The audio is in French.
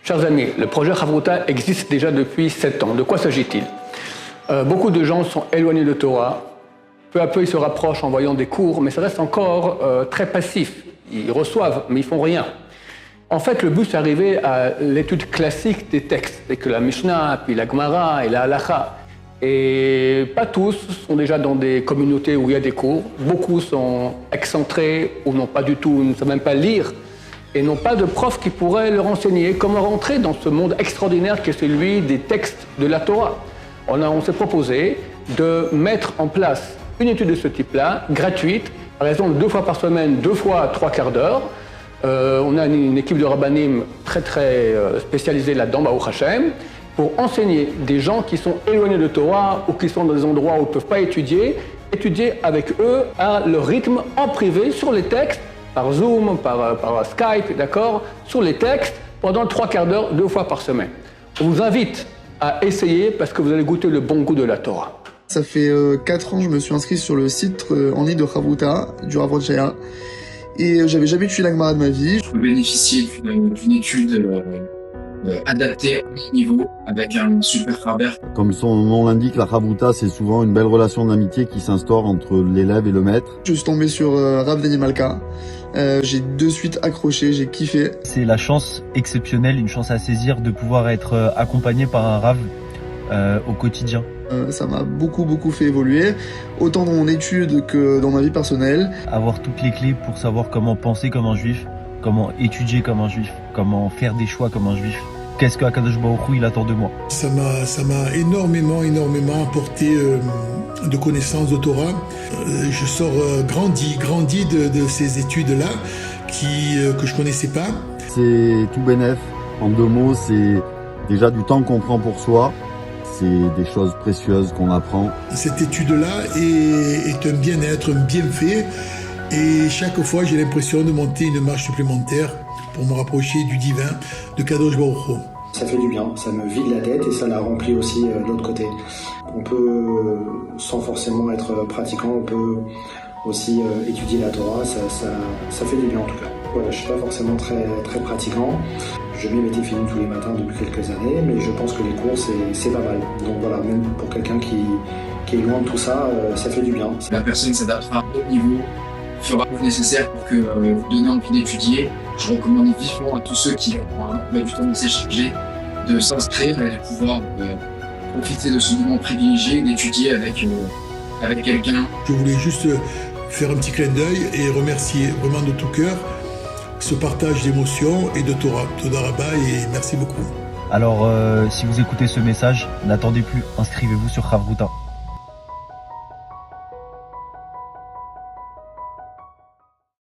Chers amis, le projet Chavruta existe déjà depuis 7 ans. De quoi s'agit-il? Beaucoup de gens sont éloignés de Torah. Peu à peu, ils se rapprochent en voyant des cours, mais ça reste encore très passif. Ils reçoivent, mais ils font rien. En fait, le but, c'est d'arriver à l'étude classique des textes. C'est que la Mishnah, puis la Gemara et la Halacha. Et pas tous sont déjà dans des communautés où il y a des cours. Beaucoup sont excentrés ou n'ont pas du tout, ne savent même pas lire et n'ont pas de prof qui pourrait leur enseigner comment rentrer dans ce monde extraordinaire qui est celui des textes de la Torah. On s'est proposé de mettre en place une étude de ce type-là, gratuite, par exemple 2 fois par semaine, 2 fois 3 quarts d'heure. On a une équipe de rabbanim très spécialisée là-dedans, Baruch Hashem, pour enseigner des gens qui sont éloignés de Torah ou qui sont dans des endroits où ils ne peuvent pas étudier avec eux à leur rythme en privé sur les textes, par Zoom, par Skype, d'accord, sur les textes pendant 3 quarts d'heure, 2 fois par semaine. On vous invite à essayer parce que vous allez goûter le bon goût de la Torah. Ça fait 4 ans que je me suis inscrit sur le site en ligne de Chavruta, du Rav Rothschild, et j'avais jamais étudié la Gemara de ma vie. Je peux bénéficier d'une étude adaptée à mon niveau, avec un super Raber. Comme son nom l'indique, la Chavruta, c'est souvent une belle relation d'amitié qui s'instaure entre l'élève et le maître. Je suis tombé sur Rav Daniel Malka. J'ai de suite accroché, j'ai kiffé. C'est la chance exceptionnelle, une chance à saisir de pouvoir être accompagné par un Rav au quotidien. Ça m'a beaucoup fait évoluer, autant dans mon étude que dans ma vie personnelle. Avoir toutes les clés pour savoir comment penser comme un juif, comment étudier comme un juif, comment faire des choix comme un juif. Qu'est-ce que Akadosh Baruch Hu, il attend de moi? Ça m'a énormément apporté de connaissances de Torah. Je sors grandi de ces études-là que je connaissais pas. C'est tout bénef. En 2 mots, c'est déjà du temps qu'on prend pour soi. C'est des choses précieuses qu'on apprend. Cette étude-là est un bien-être, un bienfait. Et chaque fois, j'ai l'impression de monter une marche supplémentaire pour me rapprocher du divin, de Kadosh Baruch Hu. Ça fait du bien, ça me vide la tête et ça la remplit aussi de l'autre côté. On peut, sans forcément être pratiquant, on peut aussi étudier la Torah, ça fait du bien en tout cas. Voilà, je suis pas forcément très pratiquant. Je mets mes téfilines tous les matins depuis quelques années, mais je pense que les cours, c'est pas mal. Donc voilà, même pour quelqu'un qui est loin de tout ça, ça fait du bien. La personne s'adaptera au niveau, fera le nécessaire pour que vous donniez envie d'étudier. Je recommande vivement à tous ceux qui ont du temps assez chargé de s'inscrire et de pouvoir profiter de ce moment privilégié d'étudier avec quelqu'un. Je voulais juste faire un petit clin d'œil et remercier vraiment de tout cœur ce partage d'émotions et de Torah. Toda Rabba et merci beaucoup. Alors, si vous écoutez ce message, n'attendez plus, inscrivez-vous sur Chavruta.